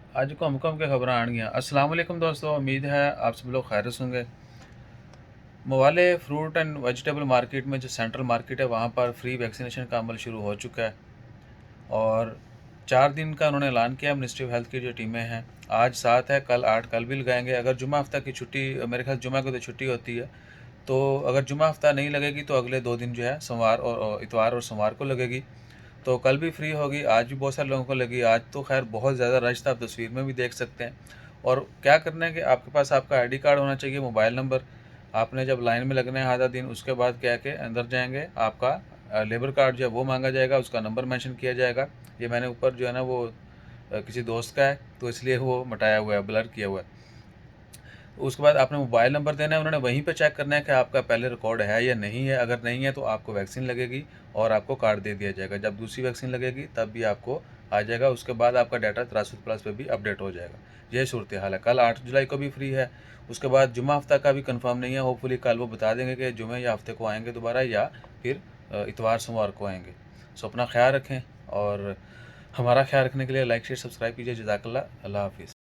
आज को हमकम के खबर आन गया। अस्सलाम वालेकुम दोस्तों, उम्मीद है आप सब लोग खैर से होंगे। मोवाले फ्रूट एंड वेजिटेबल मार्केट में जो सेंट्रल मार्केट है वहाँ पर फ्री वैक्सीनेशन का अमल शुरू हो चुका है और 4 दिन का उन्होंने ऐलान किया। मिनिस्ट्री ऑफ हेल्थ की जो टीमें हैं, आज 7 है, कल 8, कल भी लगाएंगे। अगर जुमा हफ्ता की छुट्टी, मेरे ख्याल जुमा को तो छुट्टी होती है, तो अगर जुमा हफ्ता नहीं लगेगी तो अगले 2 दिन जो है सोमवार और इतवार और सोमवार को लगेगी। तो कल भी फ्री होगी, आज भी बहुत सारे लोगों को लगी। आज तो खैर बहुत ज़्यादा रश था, आप तस्वीर में भी देख सकते हैं। और क्या करना है कि आपके पास आपका आईडी कार्ड होना चाहिए, मोबाइल नंबर। आपने जब लाइन में लगना है आधा दिन, उसके बाद क्या है कि अंदर जाएंगे, आपका लेबर कार्ड जो है वो मांगा जाएगा, उसका नंबर मेंशन किया जाएगा। ये मैंने ऊपर जो है ना वो किसी दोस्त का है तो इसलिए वो मटाया हुआ है, ब्लर किया हुआ है। उसके बाद आपने मोबाइल नंबर देना है, उन्होंने वहीं पे चेक करना है कि आपका पहले रिकॉर्ड है या नहीं है। अगर नहीं है तो आपको वैक्सीन लगेगी और आपको कार्ड दे दिया जाएगा। जब दूसरी वैक्सीन लगेगी तब भी आपको आ जाएगा। उसके बाद आपका डाटा त्रासद प्लस पे भी अपडेट हो जाएगा। यह सूरत हाल है। कल 8 जुलाई को भी फ्री है। उसके बाद जुमा हफ्ता का भी कंफर्म नहीं है। होपफुली कल वो बता देंगे कि जुमे या हफ्ते को आएंगे दोबारा, या फिर इतवार सोमवार को आएंगे। सो अपना ख्याल रखें और हमारा ख्याल रखने के लिए लाइक शेयर सब्सक्राइब कीजिए। जज़ाकल्लाह। अल्लाह हाफिज़।